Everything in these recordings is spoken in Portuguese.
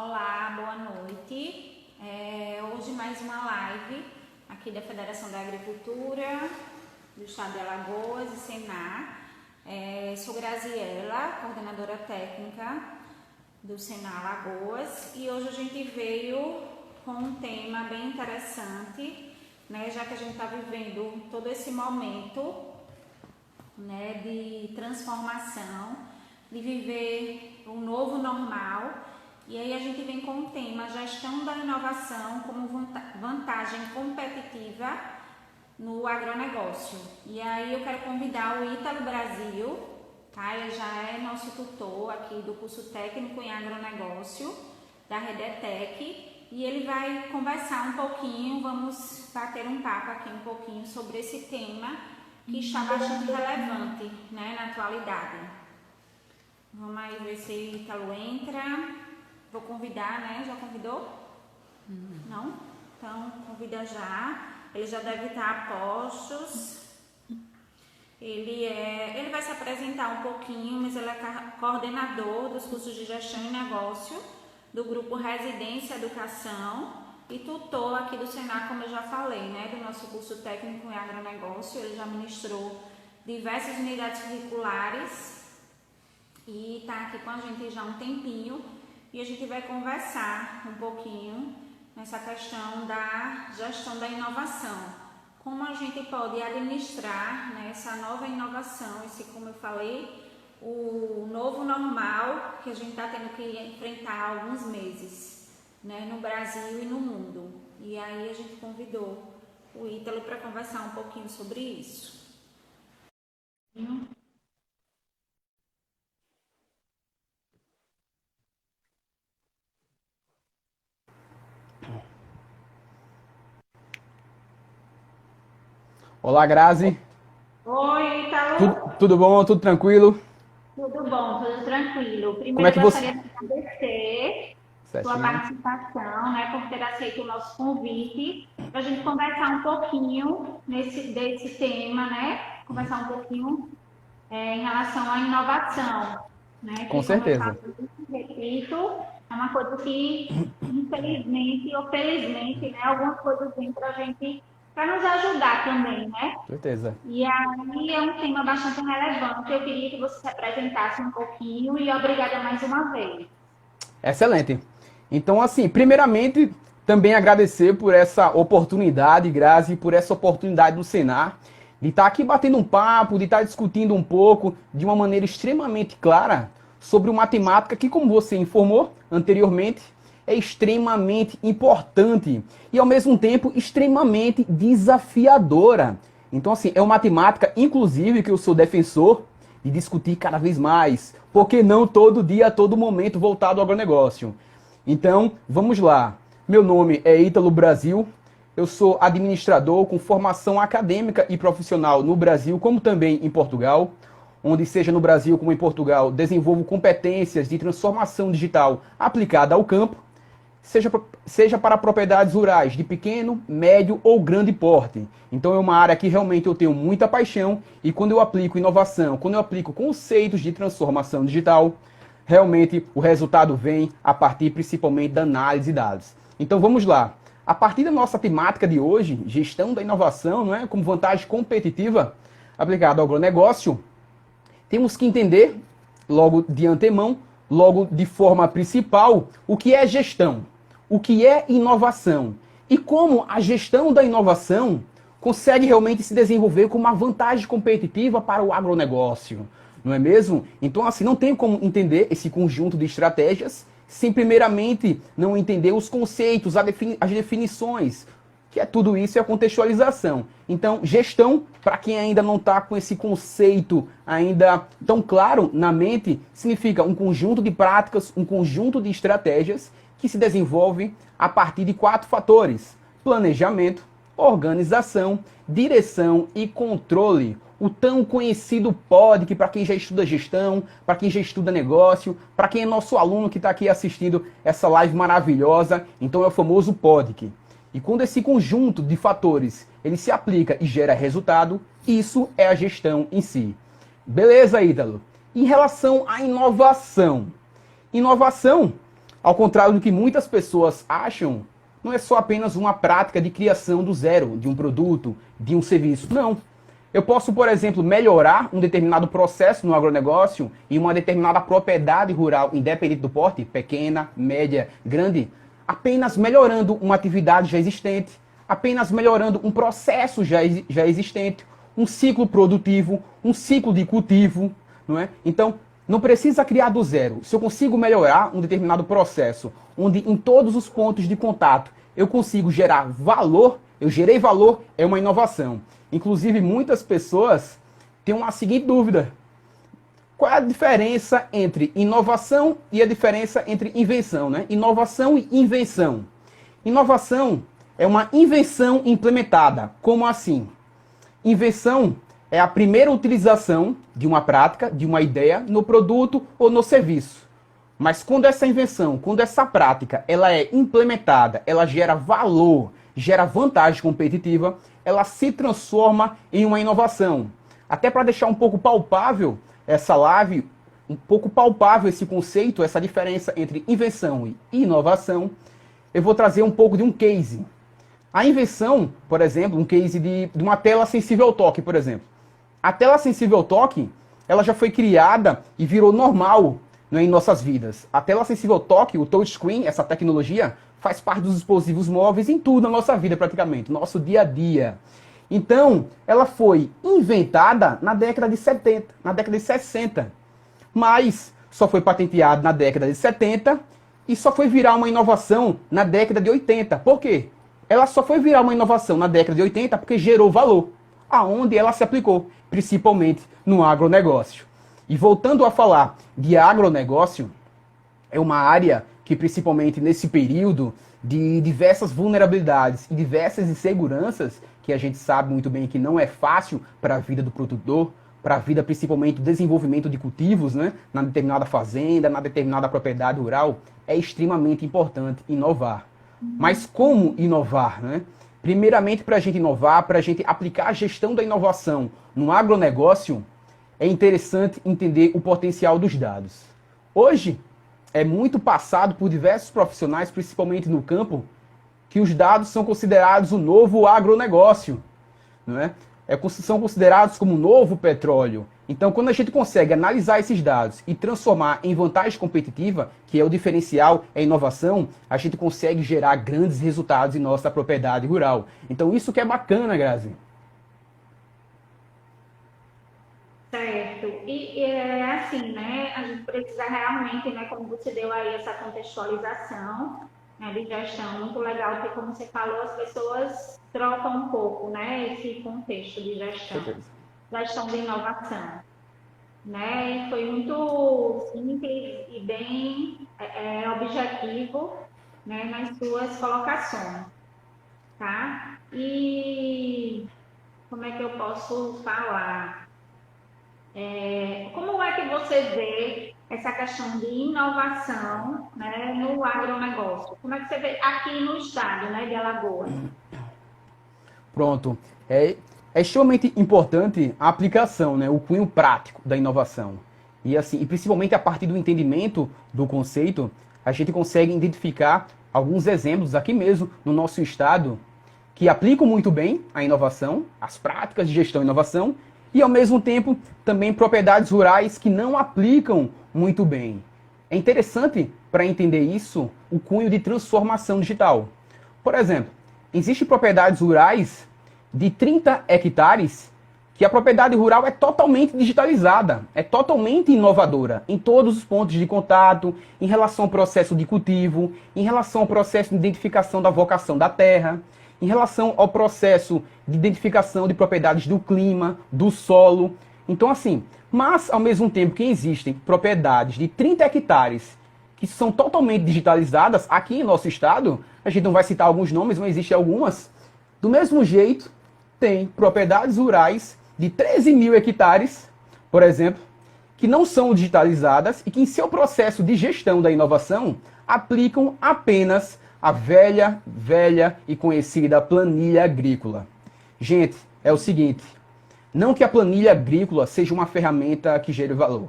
Olá, boa noite. Hoje mais uma live aqui da Federação da Agricultura do Estado de Alagoas e Senar. Sou Graziela, coordenadora técnica do Senar Alagoas, e hoje a gente veio com um tema bem interessante, né, já que a gente está vivendo todo esse momento, né, de transformação, de viver um novo normal. E aí a gente vem com o tema gestão da inovação como vantagem competitiva no agronegócio. E aí eu quero convidar o Ítalo Brasil, tá? Ele já é nosso tutor aqui do curso técnico em agronegócio da Redetec, e ele vai conversar um pouquinho, vamos bater um papo aqui um pouquinho sobre esse tema que está bastante relevante, né, na atualidade. Vamos aí ver se o Ítalo entra. Vou convidar, né? Já convidou? Não? Então, convida já. Ele já deve estar a postos. Ele vai se apresentar um pouquinho, mas ele é coordenador dos cursos de gestão e negócio do grupo Residência Educação e tutor aqui do Senar, como eu já falei, né? Do nosso curso técnico em agronegócio. Ele já ministrou diversas unidades curriculares e está aqui com a gente já há um tempinho. E a gente vai conversar um pouquinho nessa questão da gestão da inovação. Como a gente pode administrar, né, essa nova inovação, como eu falei, o novo normal que a gente está tendo que enfrentar há alguns meses, né, no Brasil e no mundo. E aí a gente convidou o Ítalo para conversar um pouquinho sobre isso. Olá, Grazi. Oi, Ítalo. Tudo bom? Tudo tranquilo? Tudo bom, tudo tranquilo. Como é Primeiro que eu você... gostaria de agradecer sua Certinho. participação, né, por ter aceito o nosso convite, para a gente conversar um pouquinho desse tema, né, conversar um pouquinho em relação à inovação, né, Com que, como eu certeza. falo, repito, é uma coisa que, infelizmente ou felizmente, né, algumas coisas vêm para a gente, para nos ajudar também, né? Certeza. E aí é um tema bastante relevante. Eu queria que você se apresentasse um pouquinho e obrigada mais uma vez. Excelente. Então, assim, primeiramente, também agradecer por essa oportunidade, Grazi, por essa oportunidade do Senar, de estar aqui batendo um papo, de estar discutindo um pouco, de uma maneira extremamente clara, sobre uma temática que, como você informou anteriormente, é extremamente importante e, ao mesmo tempo, extremamente desafiadora. Então, assim, é uma temática, inclusive, que eu sou defensor de discutir cada vez mais. Por que não todo dia, a todo momento, voltado ao agronegócio? Então, vamos lá. Meu nome é Ítalo Brasil. Eu sou administrador com formação acadêmica e profissional no Brasil, como também em Portugal. Onde, seja no Brasil como em Portugal, desenvolvo competências de transformação digital aplicada ao campo, seja para propriedades rurais de pequeno, médio ou grande porte. Então é uma área que realmente eu tenho muita paixão, e quando eu aplico inovação, quando eu aplico conceitos de transformação digital, realmente o resultado vem a partir principalmente da análise de dados. Então vamos lá. A partir da nossa temática de hoje, gestão da inovação, não é, como vantagem competitiva aplicada ao agronegócio, temos que entender logo de antemão, logo de forma principal, o que é gestão, o que é inovação e como a gestão da inovação consegue realmente se desenvolver como uma vantagem competitiva para o agronegócio, não é mesmo? Então, assim, não tem como entender esse conjunto de estratégias sem primeiramente não entender os conceitos, as definições, que é tudo isso e a contextualização. Então, gestão, para quem ainda não está com esse conceito ainda tão claro na mente, significa um conjunto de práticas, um conjunto de estratégias que se desenvolve a partir de 4 fatores: planejamento, organização, direção e controle. O tão conhecido PODC, para quem já estuda gestão, para quem já estuda negócio, para quem é nosso aluno que está aqui assistindo essa live maravilhosa, então é o famoso PODC. E quando esse conjunto de fatores ele se aplica e gera resultado, isso é a gestão em si. Beleza, Ítalo? Em relação à inovação. Inovação Ao contrário do que muitas pessoas acham, não é só apenas uma prática de criação do zero, de um produto, de um serviço. Não. Eu posso, por exemplo, melhorar um determinado processo no agronegócio e uma determinada propriedade rural, independente do porte, pequena, média, grande, apenas melhorando uma atividade já existente, apenas melhorando um processo já existente, um ciclo produtivo, um ciclo de cultivo, não é? Então, não precisa criar do zero. Se eu consigo melhorar um determinado processo, onde em todos os pontos de contato eu consigo gerar valor, eu gerei valor, é uma inovação. Inclusive, muitas pessoas têm uma seguinte dúvida. Qual é a diferença entre inovação e a diferença entre invenção, né? Inovação e invenção. Inovação é uma invenção implementada. Como assim? Invenção é a primeira utilização de uma prática, de uma ideia, no produto ou no serviço. Mas quando essa invenção, quando essa prática, ela é implementada, ela gera valor, gera vantagem competitiva, ela se transforma em uma inovação. Até para deixar um pouco palpável essa live, um pouco palpável esse conceito, essa diferença entre invenção e inovação, eu vou trazer um pouco de um case. A invenção, por exemplo, um case de uma tela sensível ao toque, por exemplo. A tela sensível ao toque, ela já foi criada e virou normal, né, em nossas vidas. A tela sensível ao toque, o touchscreen, essa tecnologia, faz parte dos dispositivos móveis em tudo na nossa vida praticamente, nosso dia a dia. Então, ela foi inventada na década de 70, na década de 60, mas só foi patenteada na década de 70 e só foi virar uma inovação na década de 80. Por quê? Ela só foi virar uma inovação na década de 80 porque gerou valor, aonde ela se aplicou, principalmente no agronegócio. E voltando a falar de agronegócio, é uma área que principalmente nesse período de diversas vulnerabilidades e diversas inseguranças, que a gente sabe muito bem que não é fácil para a vida do produtor, para a vida principalmente do desenvolvimento de cultivos, né, na determinada fazenda, na determinada propriedade rural, é extremamente importante inovar. Mas como inovar, né? Primeiramente, para a gente inovar, para a gente aplicar a gestão da inovação no agronegócio, é interessante entender o potencial dos dados. Hoje, é muito passado por diversos profissionais, principalmente no campo, que os dados são considerados o novo agronegócio, não é? São considerados como o novo petróleo. Então, quando a gente consegue analisar esses dados e transformar em vantagem competitiva, que é o diferencial, é a inovação, a gente consegue gerar grandes resultados em nossa propriedade rural. Então, isso que é bacana, Grazi. Certo. E é assim, né? A gente precisa realmente, né? Como você deu aí essa contextualização, né, de gestão, muito legal, porque como você falou, as pessoas trocam um pouco, né? Esse contexto de gestão de inovação, né? E foi muito simples e bem objetivo, né? Nas suas colocações, tá? E como é que eu posso falar? Como é que você vê essa questão de inovação, né, no agronegócio? Como é que você vê aqui no estado, né, de Alagoas? Pronto. É extremamente importante a aplicação, né, o cunho prático da inovação. E assim, e principalmente a partir do entendimento do conceito, a gente consegue identificar alguns exemplos aqui mesmo no nosso estado que aplicam muito bem a inovação, as práticas de gestão e inovação, e, ao mesmo tempo, também propriedades rurais que não aplicam muito bem. É interessante, para entender isso, o cunho de transformação digital. Por exemplo, existem propriedades rurais de 30 hectares que a propriedade rural é totalmente digitalizada, é totalmente inovadora em todos os pontos de contato, em relação ao processo de cultivo, em relação ao processo de identificação da vocação da terra, em relação ao processo de identificação de propriedades do clima, do solo. Então, assim, mas ao mesmo tempo que existem propriedades de 30 hectares que são totalmente digitalizadas, aqui em nosso estado, a gente não vai citar alguns nomes, mas existem algumas, do mesmo jeito, tem propriedades rurais de 13 mil hectares, por exemplo, que não são digitalizadas e que em seu processo de gestão da inovação aplicam apenas a velha e conhecida planilha agrícola. Gente, é o seguinte, não que a planilha agrícola seja uma ferramenta que gere valor.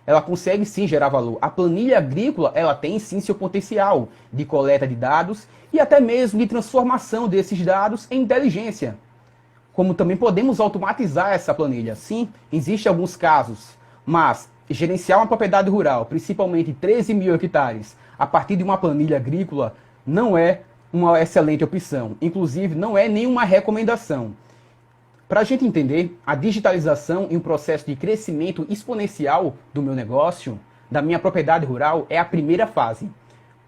ela consegue sim gerar valor. A planilha agrícola, ela tem sim seu potencial de coleta de dados e até mesmo de transformação desses dados em inteligência. Como também podemos automatizar essa planilha. Sim, existem alguns casos, mas gerenciar uma propriedade rural, principalmente 13 mil hectares, a partir de uma planilha agrícola, não é uma excelente opção. Inclusive, não é nenhuma recomendação. Para a gente entender a digitalização e um processo de crescimento exponencial do meu negócio, da minha propriedade rural, é a primeira fase.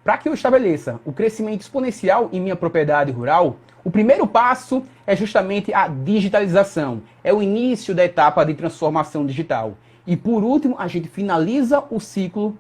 Para que eu estabeleça o crescimento exponencial em minha propriedade rural, o primeiro passo é justamente a digitalização. É o início da etapa de transformação digital. E por último, a gente finaliza o ciclo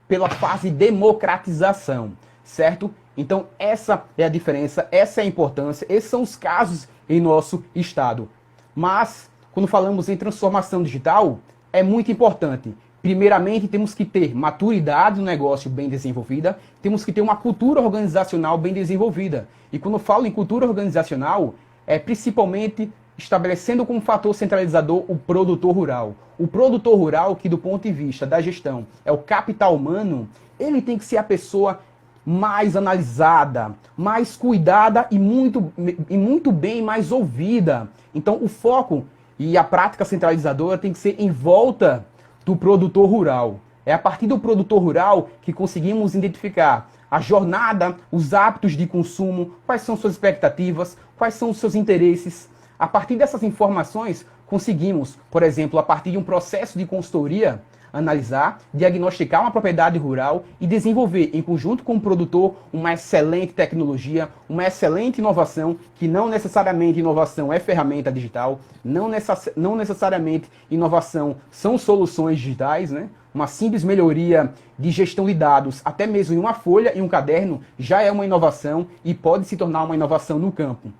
pela fase de democratização, certo? Então essa é a diferença, essa é a importância, esses são os casos em nosso estado. Mas, quando falamos em transformação digital, é muito importante. Primeiramente, temos que ter maturidade no negócio bem desenvolvida, temos que ter uma cultura organizacional bem desenvolvida. E quando eu falo em cultura organizacional, é principalmente estabelecendo como fator centralizador o produtor rural. O produtor rural, que do ponto de vista da gestão é o capital humano, ele tem que ser a pessoa mais analisada, mais cuidada e muito bem mais ouvida. Então o foco e a prática centralizadora tem que ser em volta do produtor rural. É a partir do produtor rural que conseguimos identificar a jornada, os hábitos de consumo, quais são suas expectativas, quais são os seus interesses. A partir dessas informações, conseguimos, por exemplo, a partir de um processo de consultoria, analisar, diagnosticar uma propriedade rural e desenvolver, em conjunto com o produtor, uma excelente tecnologia, uma excelente inovação, que não necessariamente inovação é ferramenta digital, não necessariamente inovação são soluções digitais, né? Uma simples melhoria de gestão de dados, até mesmo em uma folha e um caderno, já é uma inovação e pode se tornar uma inovação no campo.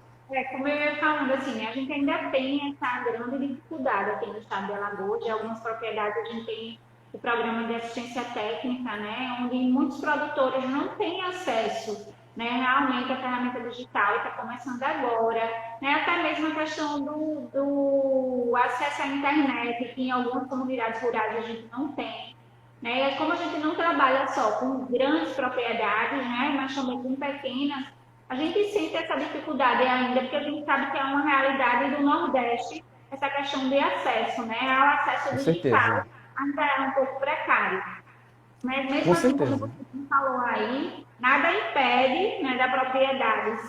Como eu ia falando, assim, né, a gente ainda tem essa grande dificuldade aqui no estado de Alagoas. De algumas propriedades a gente tem o programa de assistência técnica, né, onde muitos produtores não têm acesso, né, realmente à ferramenta digital e está começando agora, né, até mesmo a questão do acesso à internet, que em algumas comunidades rurais a gente não tem. Né, e como a gente não trabalha só com grandes propriedades, né, mas também com pequenas, a gente sente essa dificuldade ainda, porque a gente sabe que é uma realidade do Nordeste, essa questão de acesso, né, ao acesso digital ainda é um pouco precário. Mas mesmo assim, como você falou aí, nada impede, né, da propriedade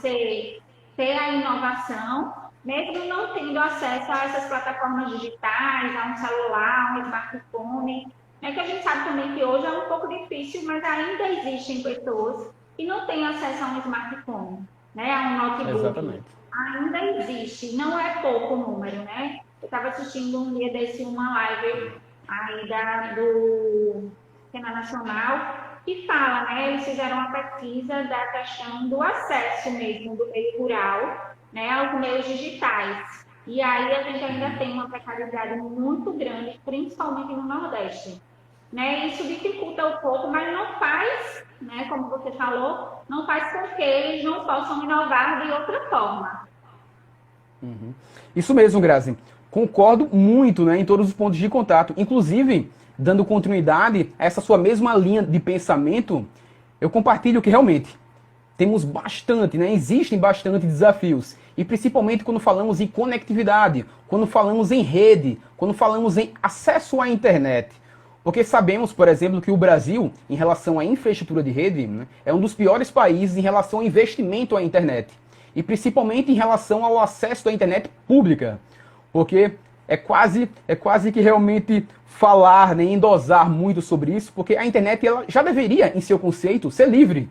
ter a inovação, mesmo não tendo acesso a essas plataformas digitais, a um celular, a um smartphone, né, que a gente sabe também que hoje é um pouco difícil, mas ainda existem pessoas que não têm acesso a um smartphone, né, a um notebook. Exatamente. Ainda existe, não é pouco o número, né? Eu estava assistindo um dia desse uma live aí do Sena Nacional que fala, né? Eles fizeram uma pesquisa da questão do acesso mesmo do meio rural, né, aos meios digitais. E aí a gente ainda tem uma precariedade muito grande, principalmente no Nordeste. Né? Isso dificulta um pouco, mas não faz, né, como você falou, não faz com que eles não possam inovar de outra forma. Uhum. Isso mesmo, Grazi. Concordo muito, né, em todos os pontos de contato. Inclusive, dando continuidade a essa sua mesma linha de pensamento, eu compartilho que realmente temos bastante, né, existem bastante desafios. E principalmente quando falamos em conectividade, quando falamos em rede, quando falamos em acesso à internet. Porque sabemos, por exemplo, que o Brasil, em relação à infraestrutura de rede, né, é um dos piores países em relação ao investimento à internet. E principalmente em relação ao acesso à internet pública. Porque é quase que realmente falar, né, endosar muito sobre isso, porque a internet ela já deveria, em seu conceito, ser livre,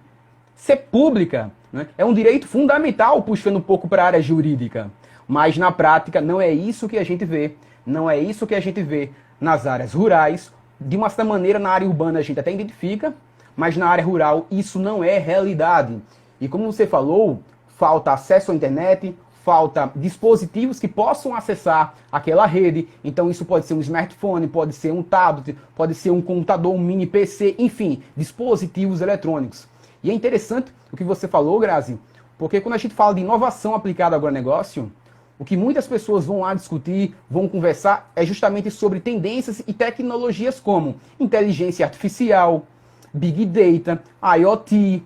ser pública. Né? É um direito fundamental, puxando um pouco para a área jurídica. Mas na prática não é isso que a gente vê. Não é isso que a gente vê nas áreas rurais. De uma certa maneira, na área urbana a gente até identifica, mas na área rural isso não é realidade. E como você falou, falta acesso à internet, falta dispositivos que possam acessar aquela rede. Então isso pode ser um smartphone, pode ser um tablet, pode ser um computador, um mini PC, enfim, dispositivos eletrônicos. E é interessante o que você falou, Grazi, porque quando a gente fala de inovação aplicada ao agronegócio, O que muitas pessoas vão lá discutir, vão conversar, é justamente sobre tendências e tecnologias como inteligência artificial, Big Data, IoT,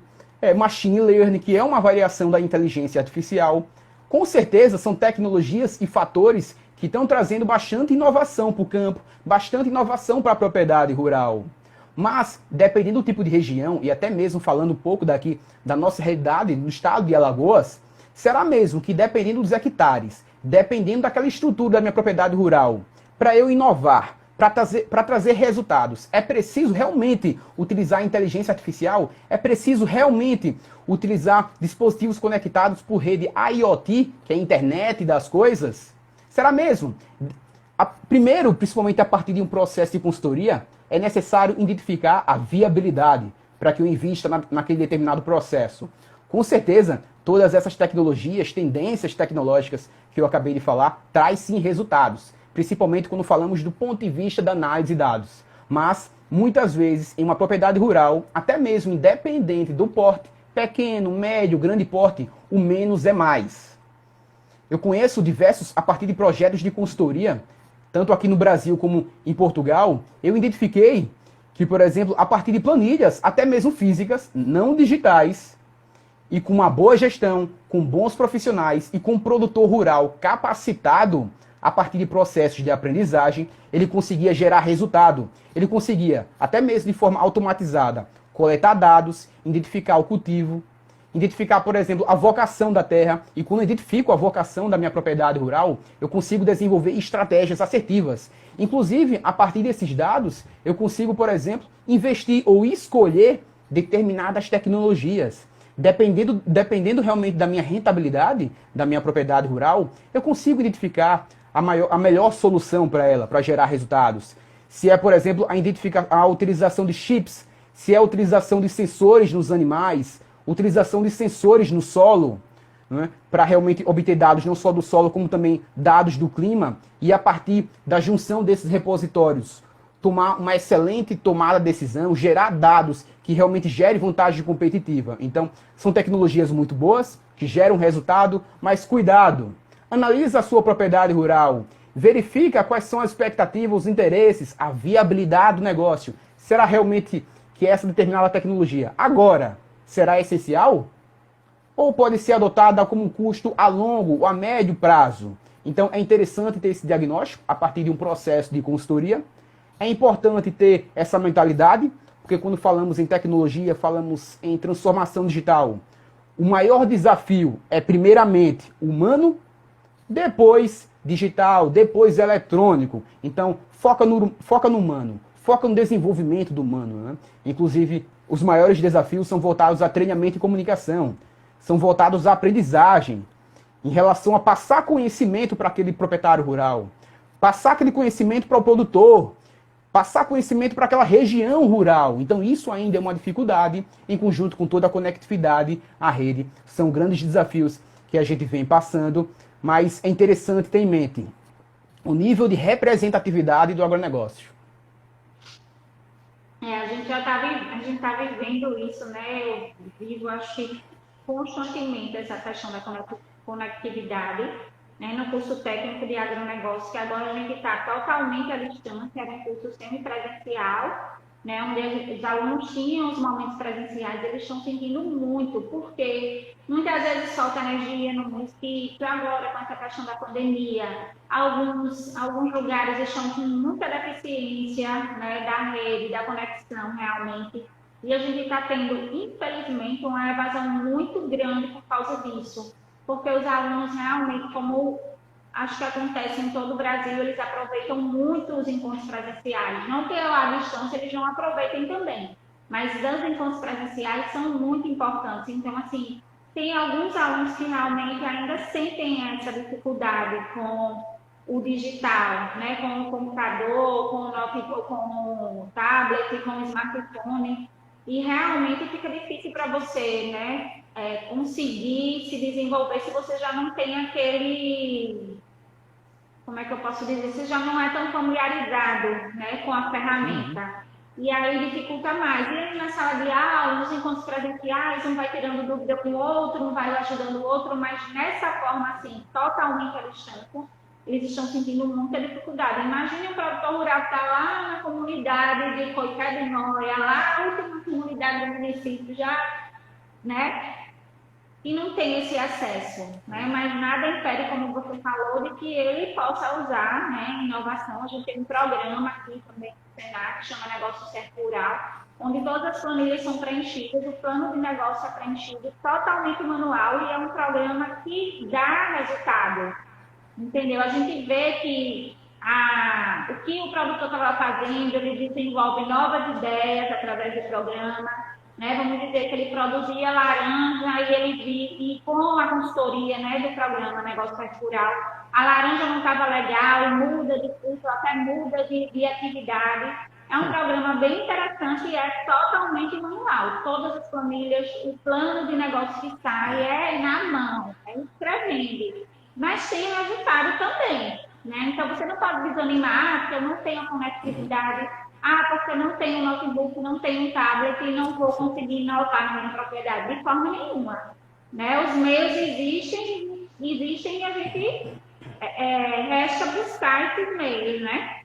Machine Learning, que é uma variação da inteligência artificial. Com certeza são tecnologias e fatores que estão trazendo bastante inovação para o campo, bastante inovação para a propriedade rural. Mas, dependendo do tipo de região, e até mesmo falando um pouco daqui da nossa realidade no estado de Alagoas, será mesmo que dependendo dos hectares, dependendo daquela estrutura da minha propriedade rural, para eu inovar, para trazer resultados, é preciso realmente utilizar a inteligência artificial? É preciso realmente utilizar dispositivos conectados por rede IoT, que é a internet das coisas? Será mesmo? Primeiro, principalmente a partir de um processo de consultoria, é necessário identificar a viabilidade para que eu invista naquele determinado processo. Com certeza, todas essas tecnologias, tendências tecnológicas que eu acabei de falar, traz sim resultados, principalmente quando falamos do ponto de vista da análise de dados. Mas, muitas vezes, em uma propriedade rural, até mesmo independente do porte, pequeno, médio, grande porte, o menos é mais. Eu conheço diversos, a partir de projetos de consultoria, tanto aqui no Brasil como em Portugal, eu identifiquei que, por exemplo, a partir de planilhas, até mesmo físicas, não digitais, e com uma boa gestão, com bons profissionais e com um produtor rural capacitado, a partir de processos de aprendizagem, ele conseguia gerar resultado. Ele conseguia, até mesmo de forma automatizada, coletar dados, identificar o cultivo, identificar, por exemplo, a vocação da terra. E quando eu identifico a vocação da minha propriedade rural, eu consigo desenvolver estratégias assertivas. Inclusive, a partir desses dados, eu consigo, por exemplo, investir ou escolher determinadas tecnologias. Dependendo realmente da minha rentabilidade, da minha propriedade rural, eu consigo identificar a melhor solução para ela, para gerar resultados. Se é, por exemplo, a utilização de chips, se é a utilização de sensores nos animais, utilização de sensores no solo, né, para realmente obter dados não só do solo, como também dados do clima, e a partir da junção desses repositórios, tomar uma excelente tomada de decisão, gerar dados que realmente gerem vantagem competitiva. Então, são tecnologias muito boas, que geram resultado, mas cuidado! Analisa a sua propriedade rural, verifica quais são as expectativas, os interesses, a viabilidade do negócio. Será realmente que essa determinada tecnologia agora será essencial? Ou pode ser adotada como um custo a longo ou a médio prazo? Então é interessante ter esse diagnóstico a partir de um processo de consultoria. É importante ter essa mentalidade, porque quando falamos em tecnologia, falamos em transformação digital. O maior desafio é primeiramente humano, depois digital, depois eletrônico. Então foca no humano, foca no desenvolvimento do humano, né? Inclusive, os maiores desafios são voltados a treinamento e comunicação, são voltados à aprendizagem, em relação a passar conhecimento para aquele proprietário rural, passar aquele conhecimento para o produtor, passar conhecimento para aquela região rural. Então isso ainda é uma dificuldade, em conjunto com toda a conectividade à rede. São grandes desafios que a gente vem passando, mas é interessante ter em mente o nível de representatividade do agronegócio. A gente tá vivendo isso, né? Eu vivo, acho que constantemente essa questão da conectividade, né? No curso técnico de agronegócio, que agora a gente está totalmente à distância, era um curso semipresencial, né? Onde os alunos tinham os momentos presenciais, eles estão sentindo muito, porque muitas vezes falta energia no município, agora com essa questão da pandemia, alguns lugares estão com muita deficiência, né, da rede, da conexão realmente, e a gente está tendo, infelizmente, uma evasão muito grande por causa disso, porque os alunos realmente, como acho que acontece em todo o Brasil, eles aproveitam muito os encontros presenciais. Não que à distância eles não aproveitem também, mas os encontros presenciais são muito importantes. Então, assim, tem alguns alunos que realmente ainda sentem essa dificuldade com o digital, né? Com o computador, com o notebook, com o tablet, com o smartphone. E realmente fica difícil para você, né? Conseguir se desenvolver se você já não tem aquele... Como é que eu posso dizer? Você já não é tão familiarizado, né, com a ferramenta. E aí dificulta mais. E aí na sala de aula, nos encontros presenciais, um vai tirando dúvida com o outro, um vai ajudando o outro, mas nessa forma, assim, totalmente à distância, eles estão sentindo muita dificuldade. Imagine um produtor rural que está lá na comunidade de Coité de Noia, lá na última comunidade do município, já, né? E não tem esse acesso, né? Mas nada impede, como você falou, de que ele possa usar, né, inovação. A gente tem um programa aqui também no Senac, que chama Negócio Certo Rural, onde todas as planilhas são preenchidas, o plano de negócio é preenchido totalmente manual e é um programa que dá resultado, entendeu? A gente vê que o que o produtor estava fazendo, ele desenvolve novas ideias através do programa, né? Vamos dizer que ele produzia laranja e ele e com a consultoria, né, do programa Negócio Rural, a laranja não estava legal, muda de curso, até muda de atividade. É um programa bem interessante e é totalmente manual. Todas as famílias, o plano de negócio que sai é na mão, é escrevendo. Mas tem resultado também, né? Então você não pode desanimar, porque eu não tenho a conectividade. Porque não tenho um notebook, não tenho um tablet e não vou conseguir inovar na minha propriedade de forma nenhuma, né? Os meios existem e a gente resta buscar esses meios, né?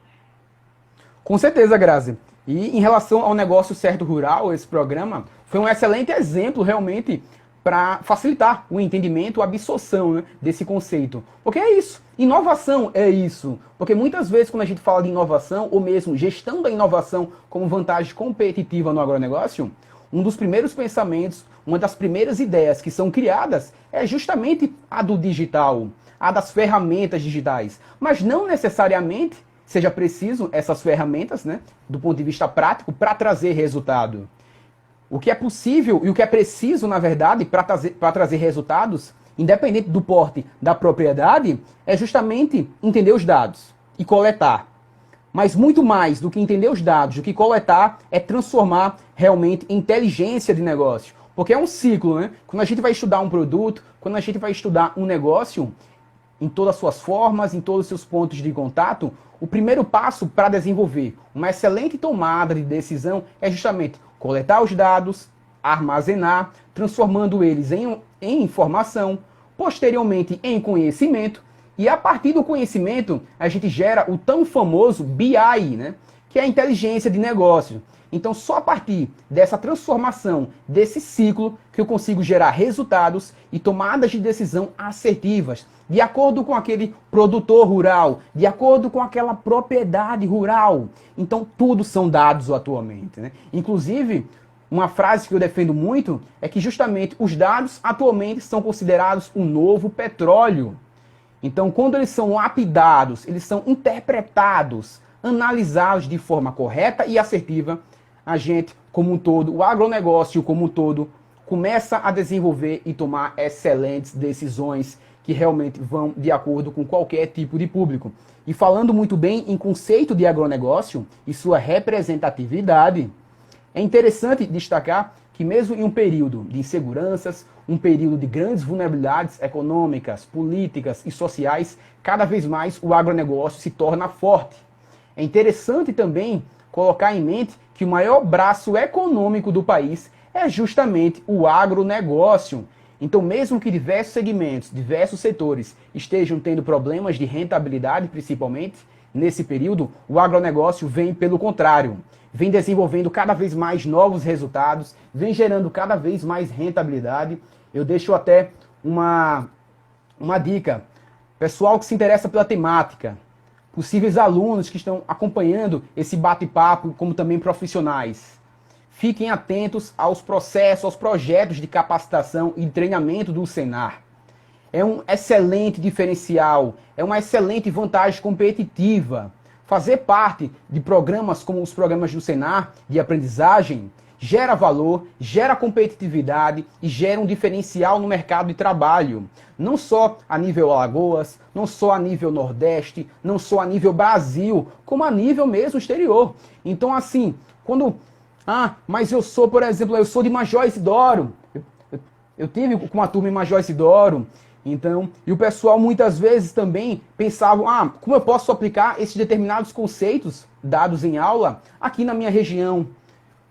Com certeza, Grazi. E em relação ao negócio certo rural, esse programa foi um excelente exemplo realmente para facilitar o entendimento, a absorção, né, desse conceito. Porque é isso. Inovação é isso. Porque muitas vezes quando a gente fala de inovação, ou mesmo gestão da inovação como vantagem competitiva no agronegócio, um dos primeiros pensamentos, uma das primeiras ideias que são criadas é justamente a do digital, a das ferramentas digitais. Mas não necessariamente seja preciso essas ferramentas, né, do ponto de vista prático, para trazer resultado. O que é possível e o que é preciso, na verdade, para trazer resultados, independente do porte da propriedade, é justamente entender os dados e coletar. Mas muito mais do que entender os dados, do que coletar, é transformar realmente em inteligência de negócio. Porque é um ciclo, né? Quando a gente vai estudar um produto, quando a gente vai estudar um negócio, em todas as suas formas, em todos os seus pontos de contato, o primeiro passo para desenvolver uma excelente tomada de decisão é justamente coletar os dados, armazenar, transformando eles em informação, posteriormente em conhecimento, e a partir do conhecimento a gente gera o tão famoso BI, né? Que é a inteligência de negócio. Então só a partir dessa transformação, desse ciclo, que eu consigo gerar resultados e tomadas de decisão assertivas, de acordo com aquele produtor rural, de acordo com aquela propriedade rural. Então tudo são dados atualmente, né? Inclusive, uma frase que eu defendo muito é que justamente os dados atualmente são considerados o novo petróleo. Então quando eles são lapidados, eles são interpretados, analisados de forma correta e assertiva, a gente, como um todo, o agronegócio como um todo, começa a desenvolver e tomar excelentes decisões que realmente vão de acordo com qualquer tipo de público. E falando muito bem em conceito de agronegócio e sua representatividade, é interessante destacar que mesmo em um período de inseguranças, um período de grandes vulnerabilidades econômicas, políticas e sociais, cada vez mais o agronegócio se torna forte. É interessante também colocar em mente que o maior braço econômico do país é justamente o agronegócio. Então, mesmo que diversos segmentos, diversos setores estejam tendo problemas de rentabilidade, principalmente nesse período, o agronegócio vem pelo contrário, vem desenvolvendo cada vez mais novos resultados, vem gerando cada vez mais rentabilidade. Eu deixo até uma dica. Pessoal que se interessa pela temática, possíveis alunos que estão acompanhando esse bate-papo, como também profissionais. Fiquem atentos aos processos, aos projetos de capacitação e treinamento do Senar. É um excelente diferencial, é uma excelente vantagem competitiva. Fazer parte de programas como os programas do Senar de aprendizagem gera valor, gera competitividade e gera um diferencial no mercado de trabalho. Não só a nível Alagoas, não só a nível Nordeste, não só a nível Brasil, como a nível mesmo exterior. Então, assim, quando... mas eu sou, por exemplo, eu sou de Major Isidoro. Eu tive com uma turma em Major Isidoro. Então, e o pessoal muitas vezes também pensava, como eu posso aplicar esses determinados conceitos dados em aula aqui na minha região?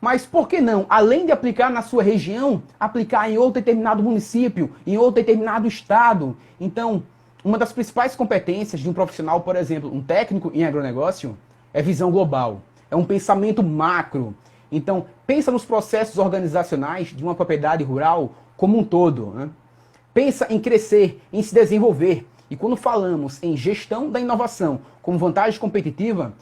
Mas por que não, além de aplicar na sua região, aplicar em outro determinado município, em outro determinado estado? Então, uma das principais competências de um profissional, por exemplo, um técnico em agronegócio, é visão global. É um pensamento macro. Então, pensa nos processos organizacionais de uma propriedade rural como um todo, né? Pensa em crescer, em se desenvolver. E quando falamos em gestão da inovação como vantagem competitiva,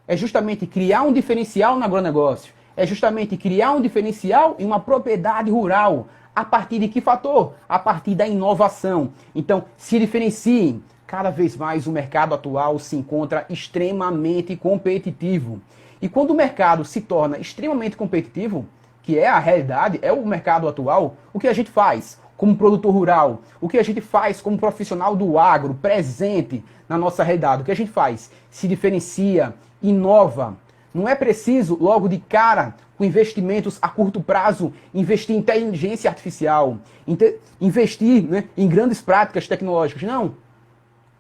é justamente criar um diferencial no agronegócio. É justamente criar um diferencial em uma propriedade rural. A partir de que fator? A partir da inovação. Então, se diferenciem. Cada vez mais o mercado atual se encontra extremamente competitivo. E quando o mercado se torna extremamente competitivo, que é a realidade, é o mercado atual, o que a gente faz como produtor rural? O que a gente faz como profissional do agro, presente na nossa realidade? O que a gente faz? Se diferencia, inova. Não é preciso, logo de cara, com investimentos a curto prazo, investir em inteligência artificial, investir, né, em grandes práticas tecnológicas. Não.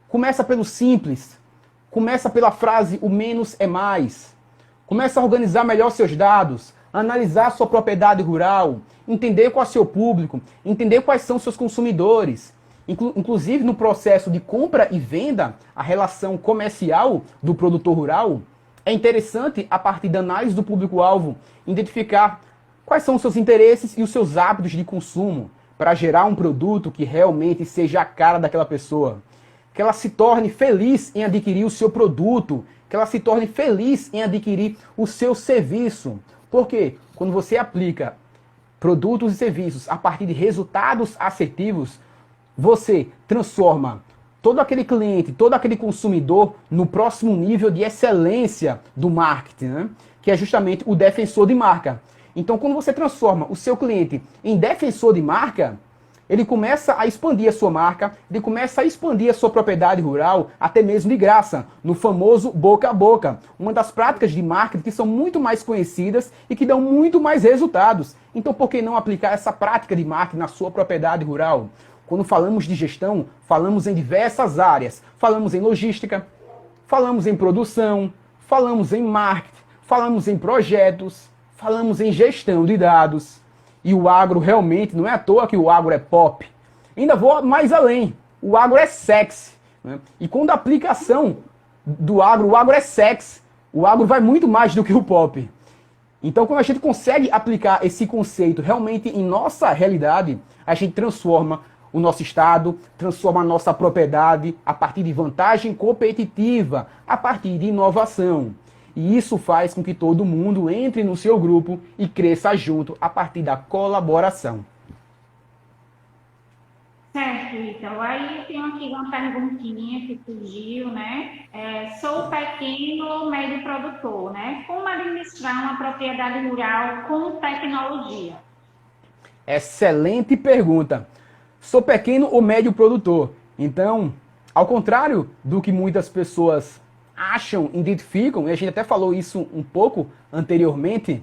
Começa pelo simples. Começa pela frase, o menos é mais. Começa a organizar melhor seus dados, analisar sua propriedade rural, entender qual é o seu público, entender quais são seus consumidores. Inclusive, no processo de compra e venda, a relação comercial do produtor rural, é interessante, a partir da análise do público-alvo, identificar quais são os seus interesses e os seus hábitos de consumo para gerar um produto que realmente seja a cara daquela pessoa. Que ela se torne feliz em adquirir o seu produto, que ela se torne feliz em adquirir o seu serviço. Porque quando você aplica produtos e serviços a partir de resultados assertivos, você transforma todo aquele cliente, todo aquele consumidor no próximo nível de excelência do marketing, né? Que é justamente o defensor de marca. Então, quando você transforma o seu cliente em defensor de marca, ele começa a expandir a sua marca, ele começa a expandir a sua propriedade rural, até mesmo de graça, no famoso boca a boca. Uma das práticas de marketing que são muito mais conhecidas e que dão muito mais resultados. Então, por que não aplicar essa prática de marketing na sua propriedade rural? Quando falamos de gestão, falamos em diversas áreas. Falamos em logística, falamos em produção, falamos em marketing, falamos em projetos, falamos em gestão de dados. E o agro realmente, não é à toa que o agro é pop. Ainda vou mais além. O agro é sexy, né? E quando a aplicação do agro, o agro é sexy. O agro vai muito mais do que o pop. Então, quando a gente consegue aplicar esse conceito realmente em nossa realidade, a gente transforma o nosso estado, transforma a nossa propriedade a partir de vantagem competitiva, a partir de inovação. E isso faz com que todo mundo entre no seu grupo e cresça junto a partir da colaboração. Certo, Ítalo. Aí tem aqui uma perguntinha que surgiu, né? Sou pequeno, médio produtor, né? Como administrar uma propriedade rural com tecnologia? Excelente pergunta. Sou pequeno ou médio produtor. Então, ao contrário do que muitas pessoas acham, identificam, e a gente até falou isso um pouco anteriormente,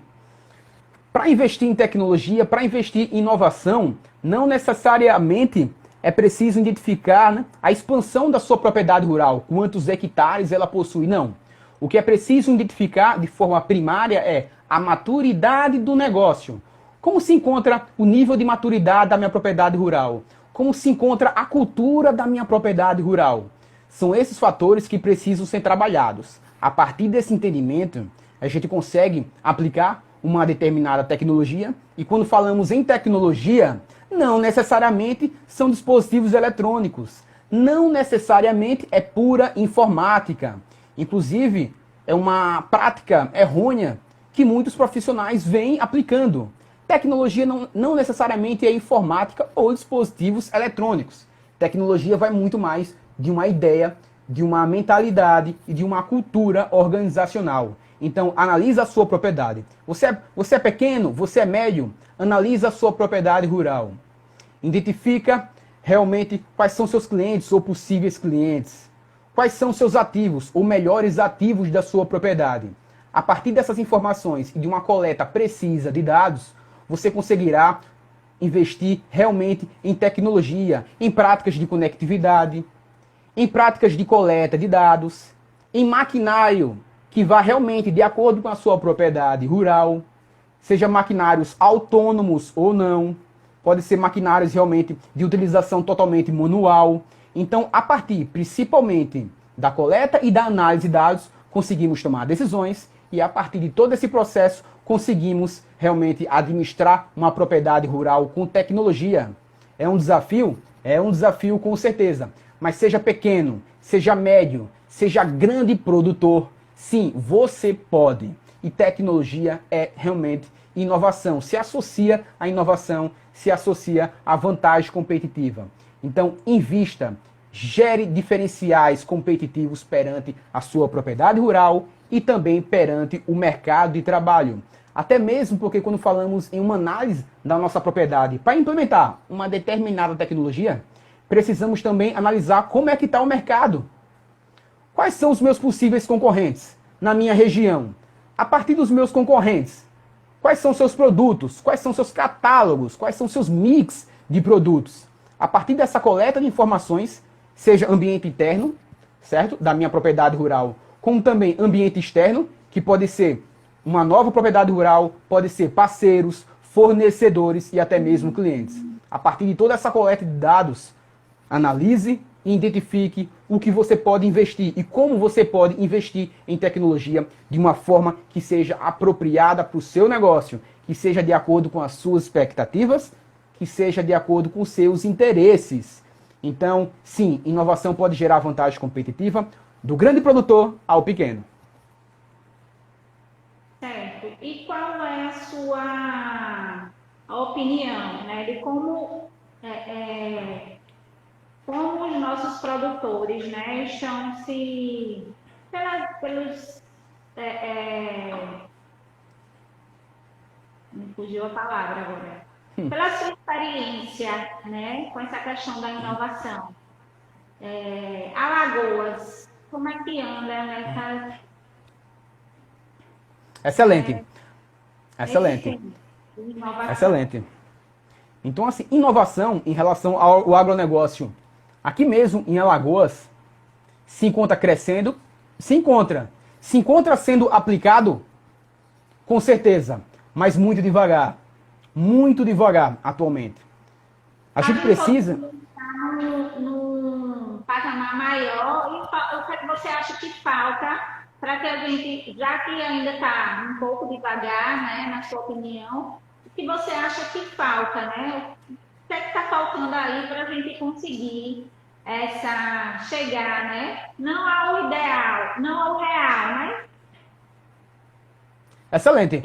para investir em tecnologia, para investir em inovação, não necessariamente é preciso identificar, né, a expansão da sua propriedade rural, quantos hectares ela possui, não. O que é preciso identificar de forma primária é a maturidade do negócio. Como se encontra o nível de maturidade da minha propriedade rural? Como se encontra a cultura da minha propriedade rural? São esses fatores que precisam ser trabalhados. A partir desse entendimento, a gente consegue aplicar uma determinada tecnologia. E quando falamos em tecnologia, não necessariamente são dispositivos eletrônicos. Não necessariamente é pura informática. Inclusive, é uma prática errônea que muitos profissionais vêm aplicando. Tecnologia não necessariamente é informática ou dispositivos eletrônicos. Tecnologia vai muito mais de uma ideia, de uma mentalidade e de uma cultura organizacional. Então, analisa a sua propriedade. Você é pequeno? Você é médio? Analisa a sua propriedade rural. Identifica realmente quais são seus clientes ou possíveis clientes. Quais são seus ativos ou melhores ativos da sua propriedade. A partir dessas informações e de uma coleta precisa de dados, você conseguirá investir realmente em tecnologia, em práticas de conectividade, em práticas de coleta de dados, em maquinário que vá realmente de acordo com a sua propriedade rural, seja maquinários autônomos ou não, pode ser maquinários realmente de utilização totalmente manual. Então, a partir principalmente da coleta e da análise de dados, conseguimos tomar decisões e a partir de todo esse processo conseguimos realmente administrar uma propriedade rural com tecnologia. É um desafio? É um desafio com certeza. Mas seja pequeno, seja médio, seja grande produtor, sim, você pode. E tecnologia é realmente inovação. Se associa à inovação, se associa à vantagem competitiva. Então, invista, gere diferenciais competitivos perante a sua propriedade rural e também perante o mercado de trabalho. Até mesmo porque quando falamos em uma análise da nossa propriedade, para implementar uma determinada tecnologia, precisamos também analisar como é que está o mercado. Quais são os meus possíveis concorrentes na minha região? A partir dos meus concorrentes, quais são seus produtos? Quais são seus catálogos? Quais são seus mix de produtos? A partir dessa coleta de informações, seja ambiente interno, certo? Da minha propriedade rural, como também ambiente externo, que pode ser uma nova propriedade rural, pode ser parceiros, fornecedores e até mesmo clientes. A partir de toda essa coleta de dados, analise e identifique o que você pode investir e como você pode investir em tecnologia de uma forma que seja apropriada para o seu negócio, que seja de acordo com as suas expectativas, que seja de acordo com os seus interesses. Então, sim, inovação pode gerar vantagem competitiva do grande produtor ao pequeno. Certo. E qual é a sua opinião, né, de como como os nossos produtores, né, estão se pelos me fugiu a palavra agora. Pela sua experiência, né, com essa questão da inovação. Alagoas, como é que anda nessa... Excelente. Excelente. Excelente. Então, assim, inovação em relação ao agronegócio. Aqui mesmo, em Alagoas, se encontra crescendo, se encontra sendo aplicado, com certeza, mas muito devagar atualmente. A gente precisa... Num patamar maior, e o que você acha que falta para que a gente, já que ainda está um pouco devagar, né, na sua opinião, o que você acha que falta, né? O que é que está faltando aí para a gente conseguir chegar, né? Não ao ideal, não ao real, mas... Excelente.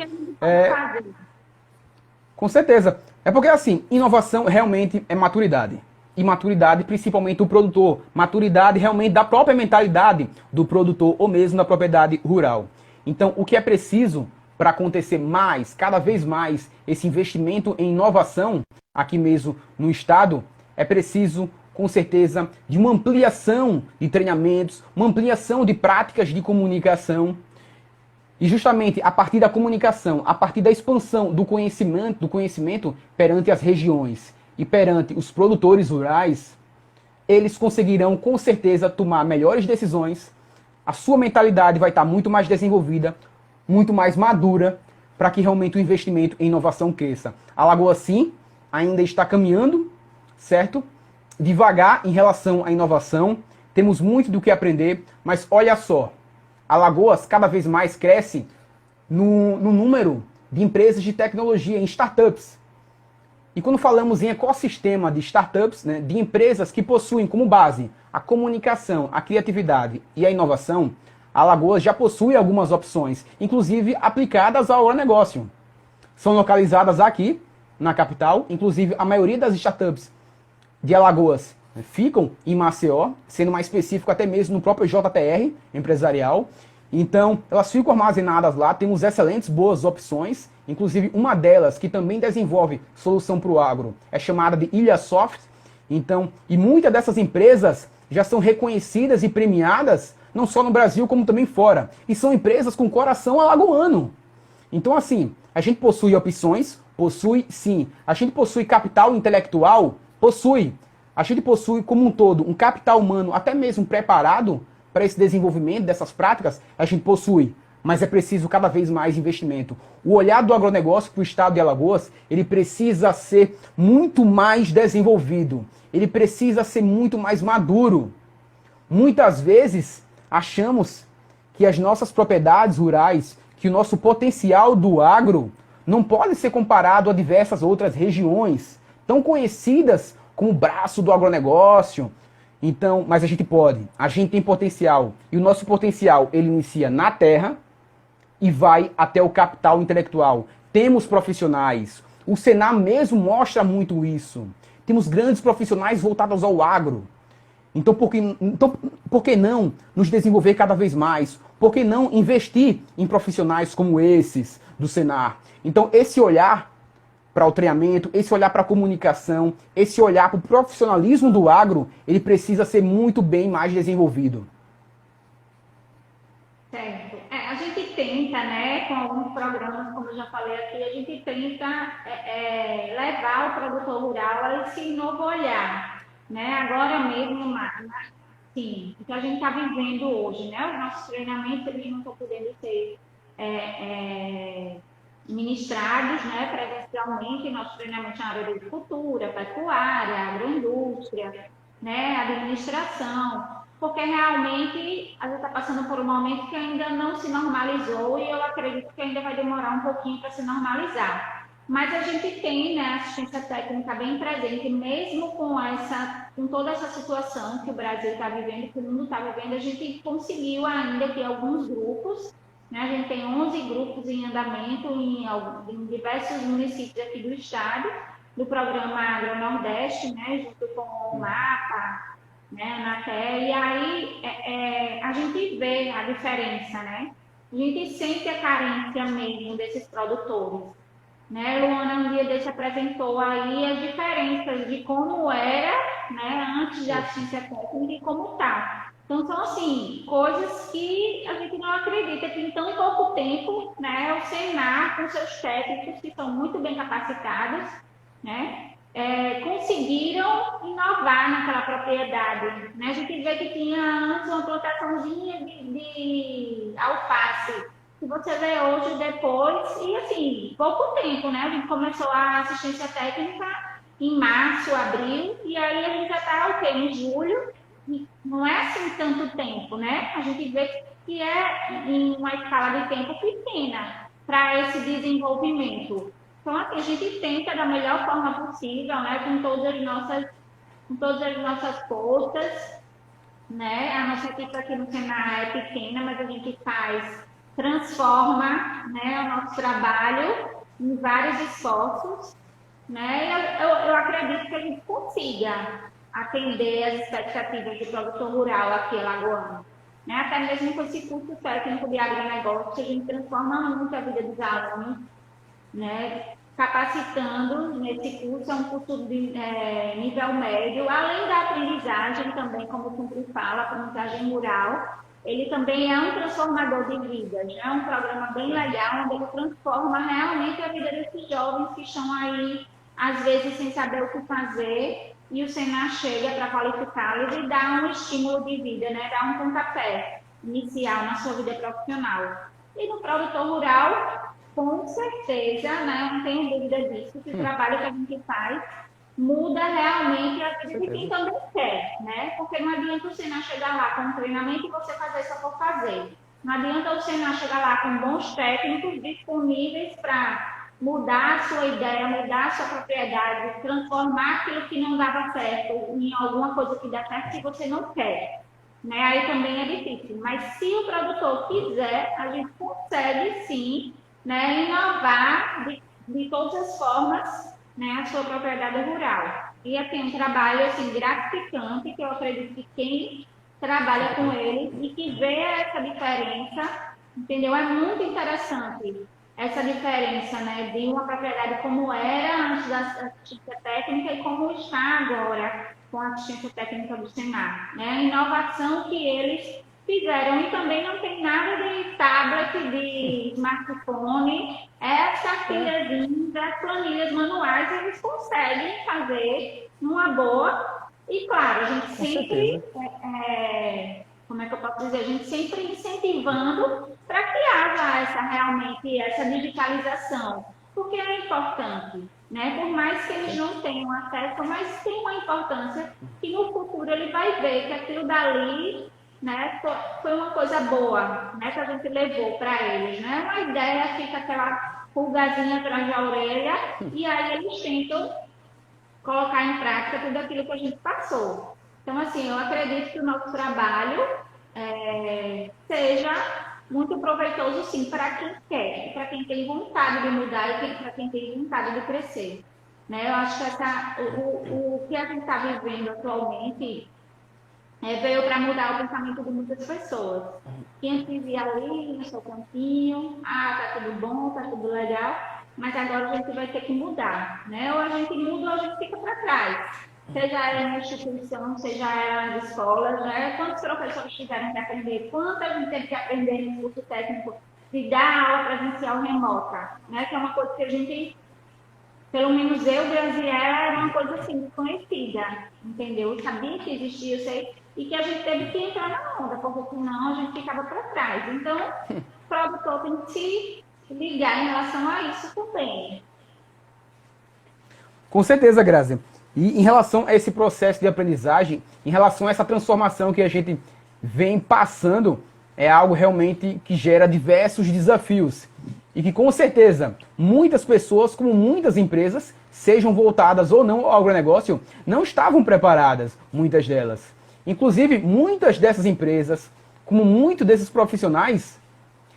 Com certeza. É porque, assim, inovação realmente é maturidade. E maturidade, principalmente o produtor. Maturidade realmente da própria mentalidade do produtor ou mesmo da propriedade rural. Então, o que é preciso para acontecer mais, cada vez mais, esse investimento em inovação aqui mesmo no estado, é preciso, com certeza, de uma ampliação de treinamentos, uma ampliação de práticas de comunicação. E justamente a partir da comunicação, a partir da expansão do conhecimento perante as regiões e perante os produtores rurais, eles conseguirão com certeza tomar melhores decisões, a sua mentalidade vai estar muito mais desenvolvida, muito mais madura, para que realmente o investimento em inovação cresça. A Alagoas, sim, ainda está caminhando, certo? Devagar em relação à inovação, temos muito do que aprender, mas olha só, Alagoas cada vez mais cresce no número de empresas de tecnologia, em startups. E quando falamos em ecossistema de startups, né, de empresas que possuem como base a comunicação, a criatividade e a inovação, a Alagoas já possui algumas opções, inclusive aplicadas ao agronegócio. São localizadas aqui, na capital, inclusive a maioria das startups de Alagoas ficam em Maceió, sendo mais específico até mesmo no próprio JTR empresarial. Então, elas ficam armazenadas lá, temos excelentes, boas opções, inclusive uma delas que também desenvolve solução para o agro, é chamada de Ilhasoft. Então, e muitas dessas empresas já são reconhecidas e premiadas, não só no Brasil, como também fora. E são empresas com coração alagoano. Então, assim, A gente possui opções? Possui, sim. A gente possui capital intelectual? Possui. A gente possui, como um todo, um capital humano até mesmo preparado para esse desenvolvimento dessas práticas? A gente possui. Mas é preciso cada vez mais investimento. O olhar do agronegócio para o estado de Alagoas, ele precisa ser muito mais desenvolvido. Ele precisa ser muito mais maduro. Muitas vezes, achamos que as nossas propriedades rurais, que o nosso potencial do agro não pode ser comparado a diversas outras regiões tão conhecidas como o braço do agronegócio. Então, mas a gente pode, a gente tem potencial. E o nosso potencial, ele inicia na terra e vai até o capital intelectual. Temos profissionais. O Senar mesmo mostra muito isso. Temos grandes profissionais voltados ao agro. Então, por que não nos desenvolver cada vez mais? Por que não investir em profissionais como esses do Senar? Então, esse olhar para o treinamento, esse olhar para a comunicação, esse olhar para o profissionalismo do agro, ele precisa ser muito bem mais desenvolvido. Certo. A gente tenta, né, com alguns programas, como eu já falei aqui, a gente tenta levar o produtor rural a esse novo olhar, né? Agora mesmo, sim, o que a gente está vivendo hoje, né? Os nossos treinamentos, eles não estão podendo ser ministrados, né, presencialmente, nossos treinamentos na área de agricultura, pecuária, agroindústria, né, administração, porque realmente a gente está passando por um momento que ainda não se normalizou e eu acredito que ainda vai demorar um pouquinho para se normalizar. Mas a gente tem, né, assistência técnica bem presente, mesmo com toda essa situação que o Brasil está vivendo, que o mundo está vivendo, a gente conseguiu ainda que alguns grupos, né, a gente tem 11 grupos em andamento em diversos municípios aqui do estado, do programa Agro Nordeste, né, junto com o MAPA, né, Anatel, e aí a gente vê a diferença, né? A gente sente a carência mesmo desses produtores, né? Luana um dia desse apresentou aí as diferenças de como era, né, antes da assistência técnica e como está. Então são assim, coisas que a gente não acredita que em tão pouco tempo, né, o Senar com seus técnicos que são muito bem capacitados, né, conseguiram inovar naquela propriedade, né? A gente vê que tinha antes uma plantaçãozinha de alface, que você vê hoje depois, e assim, pouco tempo, né? A gente começou a assistência técnica em março, abril, e aí a gente já está o quê? Em julho, não é assim tanto tempo, né? A gente vê que é em uma escala de tempo pequena para esse desenvolvimento. Então, assim, a gente tenta da melhor forma possível, né, com todas as nossas forças, né? A nossa equipe aqui no Senar é pequena, mas a gente transforma, né, o nosso trabalho em vários esforços, né? Eu acredito que a gente consiga atender as expectativas do produtor rural aqui em Alagoano. Né? Até mesmo com esse curso técnico de agronegócio, a gente transforma muito a vida dos alunos, né, capacitando nesse curso, é um curso de nível médio, além da aprendizagem também, como o sempre fala, aprendizagem rural, ele também é um transformador de vidas, né? É um programa bem legal, onde ele transforma realmente a vida desses jovens que estão aí, às vezes, sem saber o que fazer, e o Senar chega para qualificá-los e dá um estímulo de vida, né? Dá um pontapé inicial na sua vida profissional. E no produtor rural, com certeza, né? Não tenho dúvida disso, que o trabalho que a gente faz muda realmente a vida de quem também quer, né? Porque não adianta o Senar chegar lá com um treinamento e você fazer só por fazer. Não adianta o Senar chegar lá com bons técnicos disponíveis para mudar a sua ideia, mudar a sua propriedade, transformar aquilo que não dava certo em alguma coisa que dá certo que você não quer. Né? Aí também é difícil. Mas se o produtor quiser, a gente consegue sim, né, inovar de todas as formas, né, a sua propriedade rural. E aqui um trabalho assim, gratificante, que eu acredito que quem trabalha com ele e que vê essa diferença, entendeu? É muito interessante essa diferença, né, de uma propriedade como era antes da assistência técnica e como está agora com a assistência técnica do Senar, né? A inovação que eles fizeram. E também não tem nada de tablet, de smartphone. As cartilhazinhas, as planilhas manuais, eles conseguem fazer numa boa. E, claro, a gente sempre, como é que eu posso dizer? A gente sempre incentivando para que haja realmente essa digitalização. Porque é importante, né? Por mais que eles não tenham acesso, mas tem uma importância que no futuro ele vai ver que aquilo dali, né, foi uma coisa boa, né, que a gente levou para eles, né? Uma ideia, fica aquela pulgazinha atrás da orelha e aí eles tentam colocar em prática tudo aquilo que a gente passou. Então, assim, eu acredito que o nosso trabalho seja muito proveitoso, sim, para quem quer, para quem tem vontade de mudar e para quem tem vontade de crescer. Né? Eu acho que o que a gente está vivendo atualmente veio para mudar o pensamento de muitas pessoas. Quem vivia ali no seu cantinho, tá tudo bom, tá tudo legal, mas agora a gente vai ter que mudar. Né? Ou a gente muda ou a gente fica para trás. Seja ela na instituição, seja ela nas escolas, né? Quantos professores tiveram que aprender? Quanto a gente teve que aprender no curso técnico de dar aula presencial remota? Né? Que é uma coisa que a gente, pelo menos eu, Graziella, era uma coisa assim, desconhecida, entendeu? Eu sabia que existia, eu sei, e que a gente teve que entrar na onda, porque senão a gente ficava para trás. Então, o produtor tem que se ligar em relação a isso também. Com certeza, Grazi. E em relação a esse processo de aprendizagem, em relação a essa transformação que a gente vem passando, é algo realmente que gera diversos desafios. E que com certeza muitas pessoas, como muitas empresas, sejam voltadas ou não ao agronegócio, não estavam preparadas, muitas delas. Inclusive, muitas dessas empresas, como muitos desses profissionais,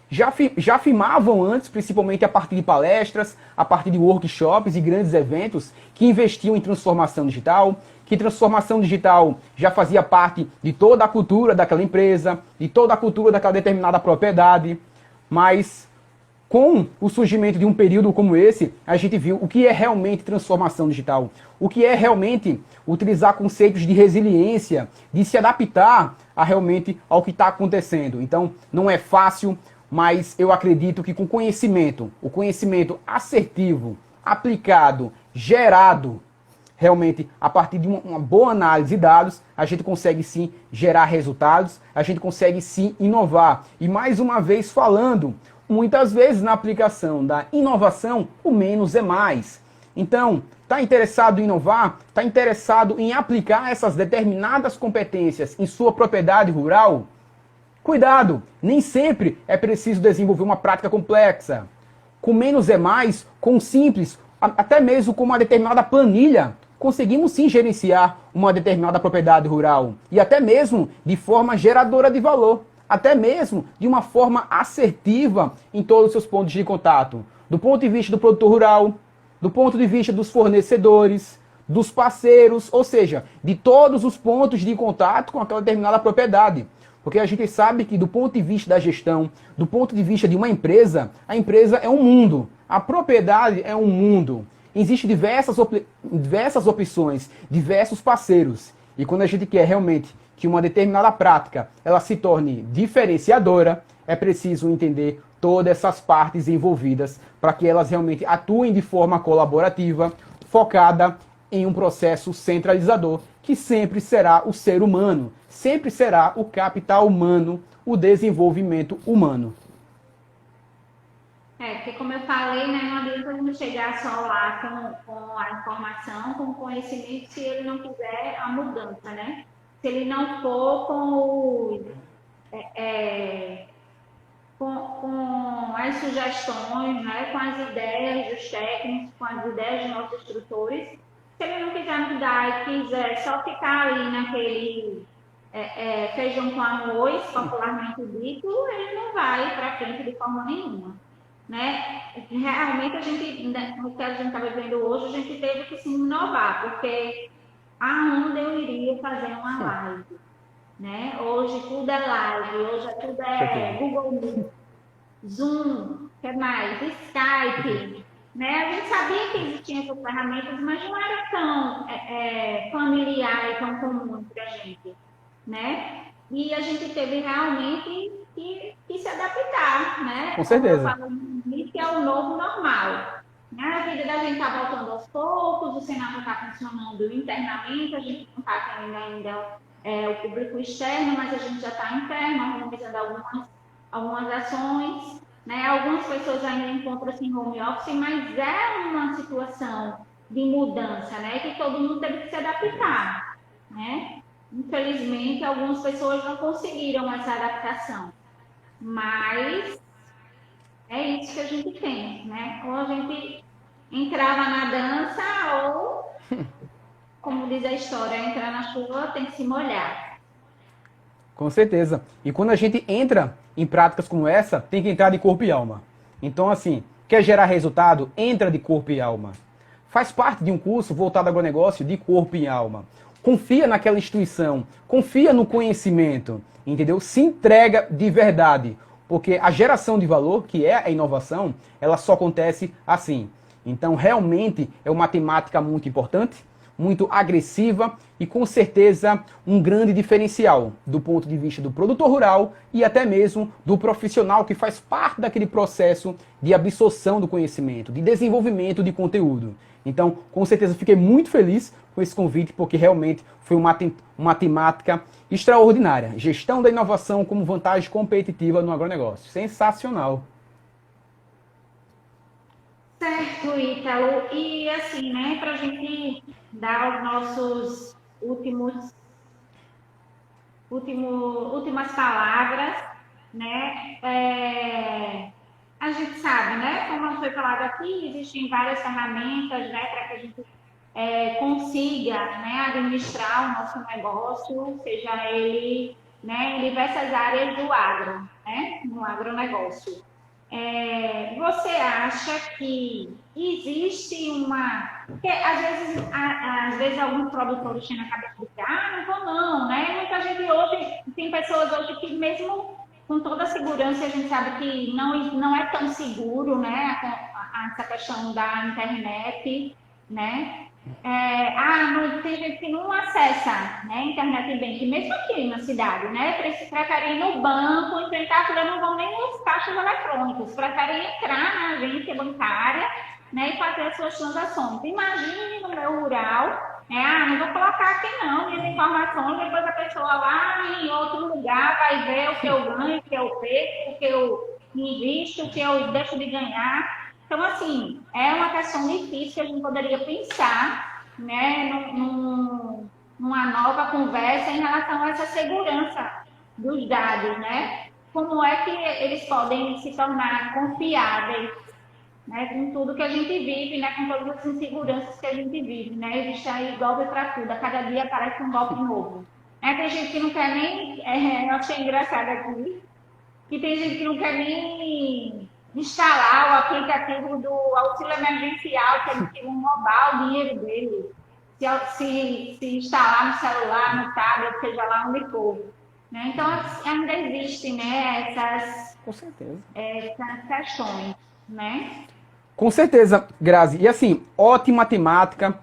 já afirmavam antes, principalmente a partir de palestras, a partir de workshops e grandes eventos, que investiam em transformação digital, que transformação digital já fazia parte de toda a cultura daquela empresa, de toda a cultura daquela determinada propriedade. Mas com o surgimento de um período como esse, a gente viu o que é realmente transformação digital, o que é realmente utilizar conceitos de resiliência, de se adaptar realmente ao que está acontecendo. Então, não é fácil, mas eu acredito que com conhecimento, o conhecimento assertivo, aplicado, gerado, realmente a partir de uma boa análise de dados, a gente consegue sim gerar resultados, a gente consegue sim inovar. E mais uma vez falando, muitas vezes na aplicação da inovação, o menos é mais. Então, está interessado em inovar? Está interessado em aplicar essas determinadas competências em sua propriedade rural? Cuidado, nem sempre é preciso desenvolver uma prática complexa. Com menos é mais, com simples, até mesmo com uma determinada planilha, conseguimos sim gerenciar uma determinada propriedade rural. E até mesmo de forma geradora de valor. Até mesmo de uma forma assertiva em todos os seus pontos de contato. Do ponto de vista do produtor rural, do ponto de vista dos fornecedores, dos parceiros, ou seja, de todos os pontos de contato com aquela determinada propriedade. Porque a gente sabe que do ponto de vista da gestão, do ponto de vista de uma empresa, a empresa é um mundo, a propriedade é um mundo. Existem diversas opções, diversos parceiros. E quando a gente quer realmente que uma determinada prática ela se torne diferenciadora, é preciso entender todas essas partes envolvidas para que elas realmente atuem de forma colaborativa, focada em um processo centralizador, que sempre será o ser humano, sempre será o capital humano, o desenvolvimento humano. Porque como eu falei, né, não adianta a gente chegar só lá com a informação, com o conhecimento, se ele não quiser a mudança, né? Se ele não for com as sugestões, né, com as ideias dos técnicos, com as ideias dos nossos instrutores, se ele não quiser mudar e quiser só ficar ali naquele feijão com arroz, popularmente dito, ele não vai para frente de forma nenhuma. Né? Realmente, o que a gente está vivendo hoje, a gente teve que se inovar, porque aonde eu iria fazer uma live? Né? Hoje tudo é live, hoje tudo é Google Meet, Zoom, que mais? Skype. Né? A gente sabia que existiam essas ferramentas, mas não era tão familiar e tão comum para a gente. Né? e a gente teve realmente que se adaptar, né? Com certeza. Como eu falo, que é o novo normal. A vida da gente está voltando aos poucos, o Senado está funcionando internamente, a gente não está tendo ainda o público externo, mas a gente já está interno, organizando algumas ações, né? Algumas pessoas ainda encontram-se em home office, mas é uma situação de mudança, né? Que todo mundo teve que se adaptar, né? Infelizmente, algumas pessoas não conseguiram essa adaptação, mas é isso que a gente tem, né? Ou a gente entrava na dança, ou, como diz a história, entrar na chuva tem que se molhar. Com certeza. E quando a gente entra em práticas como essa, tem que entrar de corpo e alma. Então, assim, quer gerar resultado? Entra de corpo e alma. Faz parte de um curso voltado ao agronegócio de corpo e alma. Confia naquela instituição, confia no conhecimento, entendeu? Se entrega de verdade, porque a geração de valor, que é a inovação, ela só acontece assim. Então, realmente, é uma temática muito importante, muito agressiva e, com certeza, um grande diferencial do ponto de vista do produtor rural e até mesmo do profissional que faz parte daquele processo de absorção do conhecimento, de desenvolvimento de conteúdo. Então, com certeza, fiquei muito feliz com esse convite, porque realmente foi uma temática extraordinária. Gestão da inovação como vantagem competitiva no agronegócio. Sensacional. Certo, Ítalo. E assim, né, para a gente dar os nossos últimas palavras, né, a gente sabe, né, como foi falado aqui, existem várias ferramentas, né, para que a gente consiga, né, administrar o nosso negócio, seja ele, né, em diversas áreas do agro, né, no agronegócio. Você acha que existe porque às vezes alguns produtores têm na cabeça de não vou não, né? Muita gente hoje, tem pessoas hoje que mesmo com toda a segurança, a gente sabe que não é tão seguro, né? Essa questão da internet, né? Tem gente que não acessa, né, internet bem, mesmo aqui na cidade, né? Preferem ir no banco, enfrentar a não vão nem nos caixas eletrônicos, preferem entrar na agência bancária, né, e fazer as suas transações. Imagine no meu rural, não vou colocar aqui não, minhas informações, depois a pessoa lá em outro lugar vai ver o que eu ganho, o que eu perco, o que eu invisto, o que eu deixo de ganhar. Então, assim, é uma questão difícil que a gente poderia pensar, né, numa nova conversa em relação a essa segurança dos dados, né? Como é que eles podem se tornar confiáveis, né, com tudo que a gente vive, né, com todas as inseguranças que a gente vive, né? Existe aí golpe para tudo, a cada dia aparece um golpe novo. Tem gente que não quer nem, eu achei engraçado aqui, que tem gente que não quer nem instalar o aplicativo do auxílio emergencial, que eles queriam roubar o dinheiro dele, se instalar no celular, no tablet, seja lá onde for. Né? Então, ainda existem, né, Com certeza. Essas questões, né? Com certeza, Grazi. E assim, ótima temática,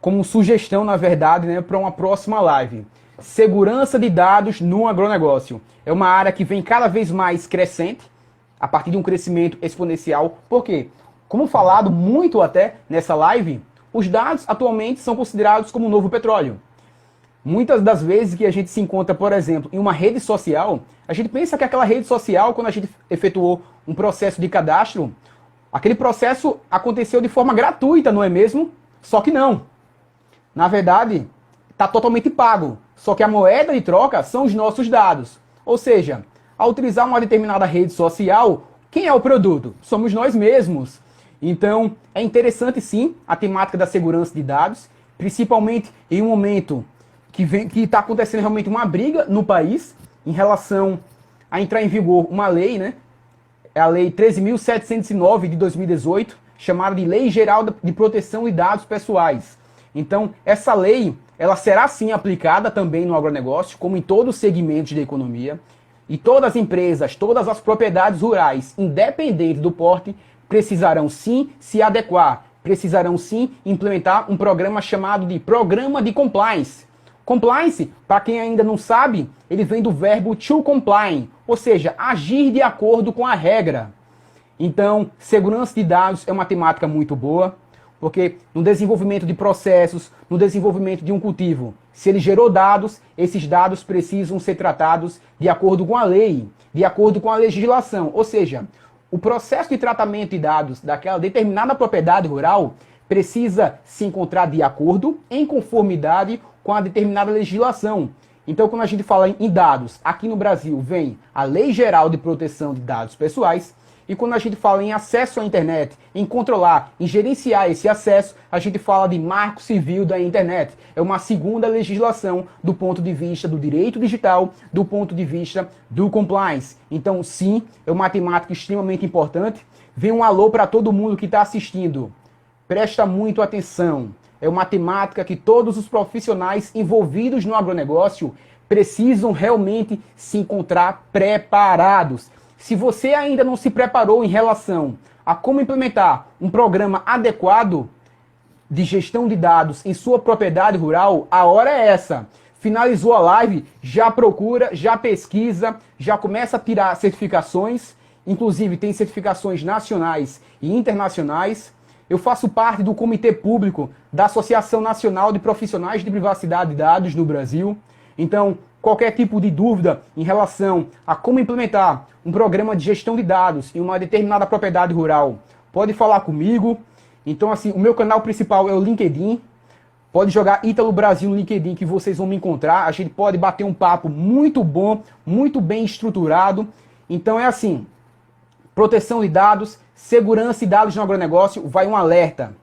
como sugestão, na verdade, né, para uma próxima live. Segurança de dados no agronegócio. É uma área que vem cada vez mais crescente, a partir de um crescimento exponencial. Por quê? Como falado muito até nessa live, os dados atualmente são considerados como o novo petróleo. Muitas das vezes que a gente se encontra, por exemplo, em uma rede social, a gente pensa que aquela rede social, quando a gente efetuou um processo de cadastro, aquele processo aconteceu de forma gratuita, não é mesmo? Só que não. Na verdade, está totalmente pago. Só que a moeda de troca são os nossos dados. Ou seja, ao utilizar uma determinada rede social, quem é o produto? Somos nós mesmos. Então, é interessante sim a temática da segurança de dados, principalmente em um momento que está acontecendo realmente uma briga no país em relação a entrar em vigor uma lei, né? É a Lei 13.709 de 2018, chamada de Lei Geral de Proteção de Dados Pessoais. Então, essa lei, ela será sim aplicada também no agronegócio, como em todos os segmentos da economia. E todas as empresas, todas as propriedades rurais, independente do porte, precisarão sim se adequar, precisarão sim implementar um programa chamado de Programa de Compliance, Compliance, para quem ainda não sabe, ele vem do verbo to comply, ou seja, agir de acordo com a regra. Então, segurança de dados é uma temática muito boa, porque no desenvolvimento de processos, no desenvolvimento de um cultivo, se ele gerou dados, esses dados precisam ser tratados de acordo com a lei, de acordo com a legislação. Ou seja, o processo de tratamento de dados daquela determinada propriedade rural precisa se encontrar de acordo, em conformidade com a determinada legislação. Então, quando a gente fala em dados, aqui no Brasil vem a Lei Geral de Proteção de Dados Pessoais, e quando a gente fala em acesso à internet, em controlar, em gerenciar esse acesso, a gente fala de Marco Civil da Internet. É uma segunda legislação do ponto de vista do direito digital, do ponto de vista do compliance. Então, sim, é uma temática extremamente importante. Vem um alô para todo mundo que está assistindo. Presta muito atenção. É uma temática que todos os profissionais envolvidos no agronegócio precisam realmente se encontrar preparados. Se você ainda não se preparou em relação a como implementar um programa adequado de gestão de dados em sua propriedade rural, a hora é essa. Finalizou a live, já procura, já pesquisa, já começa a tirar certificações. Inclusive tem certificações nacionais e internacionais. Eu faço parte do Comitê Público da Associação Nacional de Profissionais de Privacidade de Dados no Brasil. Então, qualquer tipo de dúvida em relação a como implementar um programa de gestão de dados em uma determinada propriedade rural, pode falar comigo. Então, assim, o meu canal principal é o LinkedIn. Pode jogar Ítalo Brasil no LinkedIn que vocês vão me encontrar. A gente pode bater um papo muito bom, muito bem estruturado. Então, é assim, proteção de dados, segurança de dados no agronegócio, vai um alerta.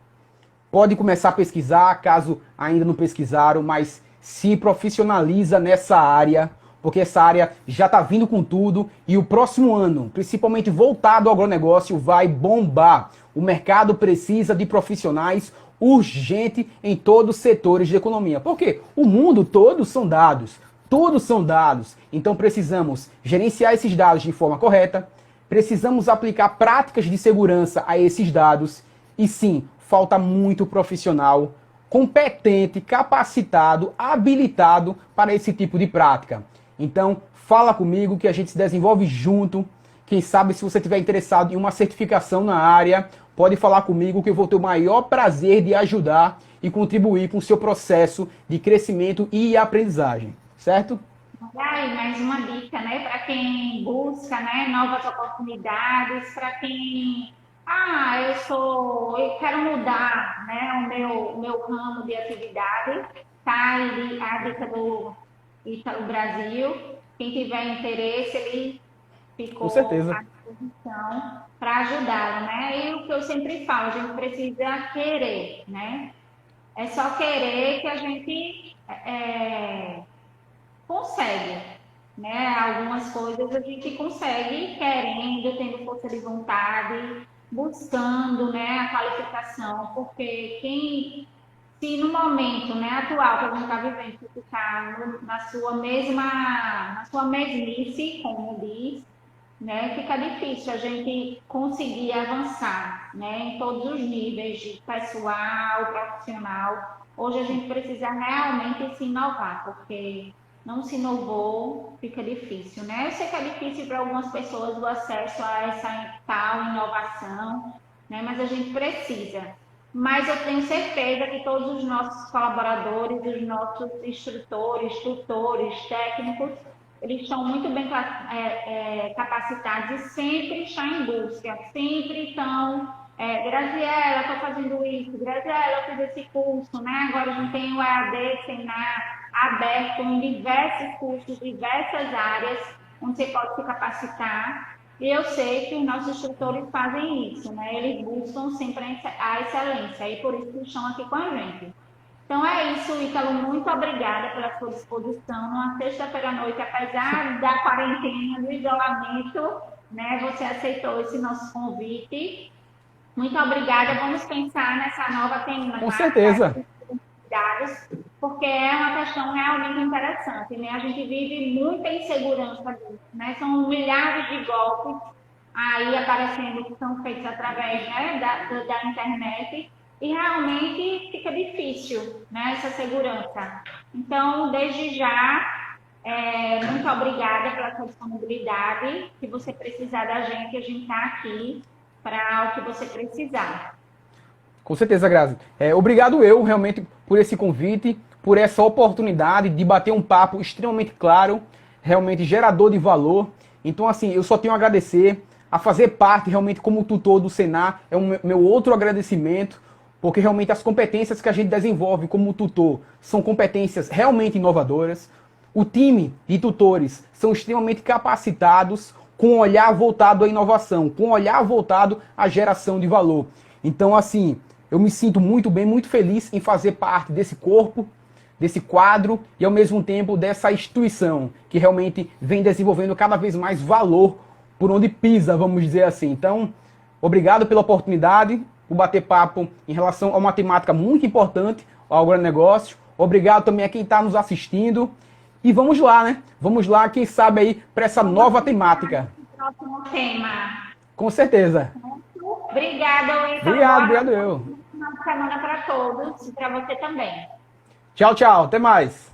Pode começar a pesquisar, caso ainda não pesquisaram, mas se profissionaliza nessa área, porque essa área já está vindo com tudo e o próximo ano, principalmente voltado ao agronegócio, vai bombar. O mercado precisa de profissionais urgente em todos os setores de economia. Porque o mundo todos são dados. Todos são dados. Então precisamos gerenciar esses dados de forma correta, precisamos aplicar práticas de segurança a esses dados e sim, falta muito profissional competente, capacitado, habilitado para esse tipo de prática. Então, fala comigo que a gente se desenvolve junto. Quem sabe se você estiver interessado em uma certificação na área, pode falar comigo que eu vou ter o maior prazer de ajudar e contribuir com o seu processo de crescimento e aprendizagem, certo? Aí, mais uma dica, né, para quem busca, né, novas oportunidades, para quem, eu quero mudar, né, o meu ramo de atividade, tá aí a dica do Ítalo Brasil. Quem tiver interesse, ele ficou Com certeza. à disposição para ajudá-lo, né? E o que eu sempre falo, a gente precisa querer, né? É só querer que a gente consegue, né? Algumas coisas a gente consegue querendo, tendo força de vontade, buscando, né, a qualificação, porque se no momento, né, atual que a gente está vivendo, se ficar na sua mesmice, como diz, né, fica difícil a gente conseguir avançar, né, em todos os níveis, de pessoal, profissional. Hoje a gente precisa realmente se inovar, porque não se inovou, fica difícil, né? Eu sei que é difícil para algumas pessoas o acesso a essa tal inovação, né? Mas a gente precisa. Mas eu tenho certeza que todos os nossos colaboradores, os nossos instrutores, tutores, técnicos, eles estão muito bem capacitados e sempre estão em busca, sempre estão, Graziela, estou fazendo isso, Graziela, eu fiz esse curso, né? Agora a gente tem o EAD, Senar, aberto em diversos cursos, diversas áreas, onde você pode se capacitar. E eu sei que os nossos instrutores fazem isso, né? Eles buscam sempre a excelência, e por isso eles estão aqui com a gente. Então é isso, Ítalo, muito obrigada pela sua disposição. Numa sexta-feira à noite, apesar da quarentena, do isolamento, né, você aceitou esse nosso convite. Muito obrigada. Vamos pensar nessa nova temática. Com certeza. Porque é uma questão realmente interessante, né? A gente vive muita insegurança, né? São milhares de golpes aí aparecendo que são feitos através, né, da internet, e realmente fica difícil, né, essa segurança. Então, desde já, muito obrigada pela sua disponibilidade. Se você precisar da gente, a gente está aqui para o que você precisar. Com certeza, Grazi. Obrigado eu, realmente, por esse convite, por essa oportunidade de bater um papo extremamente claro, realmente gerador de valor. Então, assim, eu só tenho a agradecer, a fazer parte realmente como tutor do Senar, é um meu outro agradecimento, porque realmente as competências que a gente desenvolve como tutor são competências realmente inovadoras. O time de tutores são extremamente capacitados, com um olhar voltado à inovação, com um olhar voltado à geração de valor. Então, assim, eu me sinto muito bem, muito feliz em fazer parte desse corpo, desse quadro e ao mesmo tempo dessa instituição que realmente vem desenvolvendo cada vez mais valor por onde pisa, vamos dizer assim. Então, obrigado pela oportunidade, por bater papo em relação a uma temática muito importante ao agronegócio. Obrigado também a quem está nos assistindo. E vamos lá, né? Vamos lá, quem sabe aí, para essa nova temática. Próximo tema. Com certeza. Obrigada, Ítalo. Obrigado eu. Boa semana para todos e para você também. Tchau, tchau. Até mais.